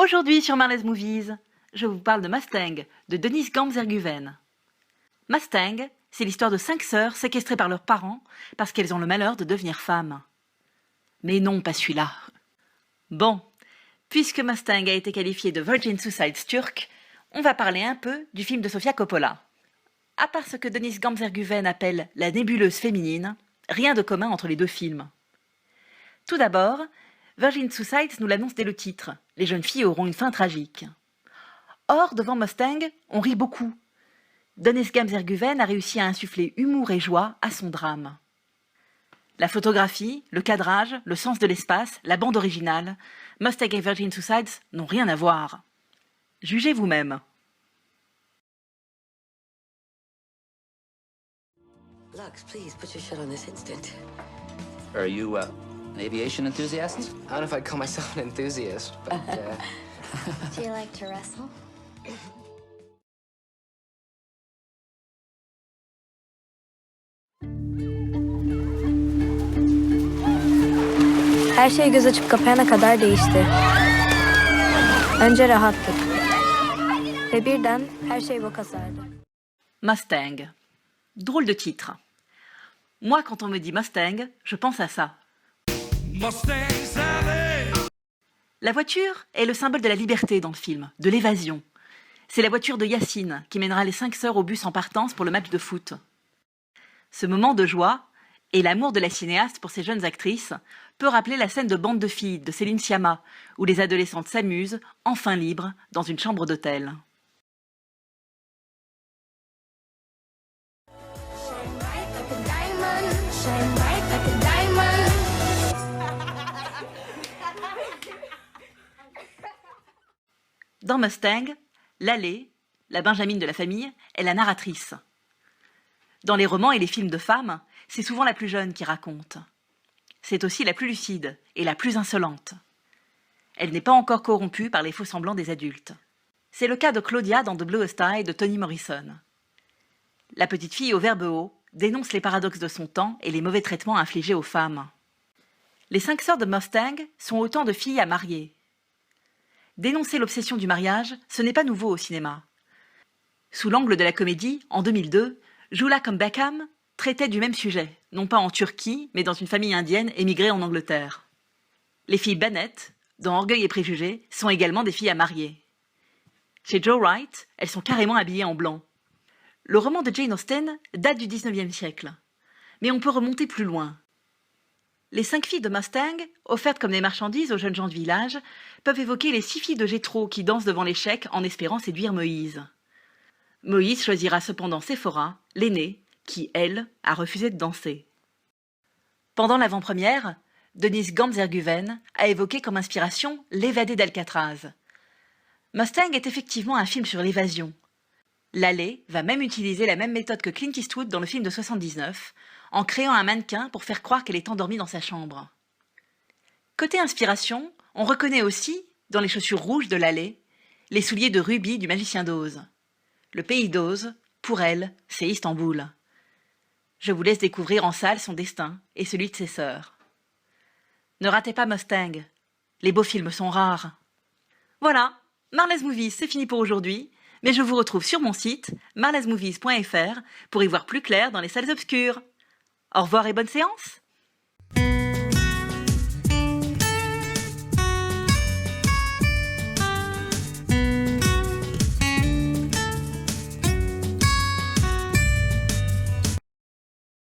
Aujourd'hui sur Marley's Movies, je vous parle de Mustang, de Denise Gamzerguven. Mustang, c'est l'histoire de 5 sœurs séquestrées par leurs parents parce qu'elles ont le malheur de devenir femmes. Mais non, pas celui-là. Bon, puisque Mustang a été qualifié de Virgin Suicides turc, on va parler un peu du film de Sofia Coppola. À part ce que Denise Gamzerguven appelle la nébuleuse féminine, rien de commun entre les deux films. Tout d'abord, Virgin Suicides nous l'annonce dès le titre. Les jeunes filles auront une fin tragique. Or, devant Mustang, on rit beaucoup. Denise Gamzerguven a réussi à insuffler humour et joie à son drame. La photographie, le cadrage, le sens de l'espace, la bande originale, Mustang et Virgin Suicides n'ont rien à voir. Jugez vous-même. Lux, please put your shit on this instant. Are you, an aviation enthusiast? I don't know if I'd call myself an enthusiast, but, Do you like to wrestle? Her şey göz açıp kapayana kadar değişti. Önce rahattık. Ve birden her şey boka sardı. Mustang. Drôle de titre. Moi, quand on me dit Mustang, je pense à ça. La voiture est le symbole de la liberté dans le film, de l'évasion. C'est la voiture de Yacine qui mènera les 5 sœurs au bus en partance pour le match de foot. Ce moment de joie et l'amour de la cinéaste pour ses jeunes actrices peut rappeler la scène de Bande de filles de Céline Sciamma, où les adolescentes s'amusent, enfin libres, dans une chambre d'hôtel. Dans Mustang, Laleh, la Benjamine de la famille, est la narratrice. Dans les romans et les films de femmes, c'est souvent la plus jeune qui raconte. C'est aussi la plus lucide et la plus insolente. Elle n'est pas encore corrompue par les faux-semblants des adultes. C'est le cas de Claudia dans The Bluest Eye de Toni Morrison. La petite fille au verbe haut dénonce les paradoxes de son temps et les mauvais traitements infligés aux femmes. Les 5 sœurs de Mustang sont autant de filles à marier. Dénoncer l'obsession du mariage, ce n'est pas nouveau au cinéma. Sous l'angle de la comédie, en 2002, Joula comme Beckham traitait du même sujet, non pas en Turquie, mais dans une famille indienne émigrée en Angleterre. Les filles Bennett, dans Orgueil et Préjugés, sont également des filles à marier. Chez Joe Wright, elles sont carrément habillées en blanc. Le roman de Jane Austen date du 19e siècle, mais on peut remonter plus loin. Les 5 filles de Mustang, offertes comme des marchandises aux jeunes gens du village, peuvent évoquer les 6 filles de Jéthro qui dansent devant l'échec en espérant séduire Moïse. Moïse choisira cependant Séphora, l'aînée, qui, elle, a refusé de danser. Pendant l'avant-première, Denise Gamzerguven a évoqué comme inspiration L'évadé d'Alcatraz. Mustang est effectivement un film sur l'évasion. Laleh va même utiliser la même méthode que Clint Eastwood dans le film de 79, en créant un mannequin pour faire croire qu'elle est endormie dans sa chambre. Côté inspiration, on reconnaît aussi, dans les chaussures rouges de Laleh, les souliers de Ruby du magicien d'Oz. Le pays d'Oz, pour elle, c'est Istanbul. Je vous laisse découvrir en salle son destin et celui de ses sœurs. Ne ratez pas Mustang, les beaux films sont rares. Voilà, Marley's Movies, c'est fini pour aujourd'hui, mais je vous retrouve sur mon site, marleysmovies.fr, pour y voir plus clair dans les salles obscures. Au revoir et bonne séance!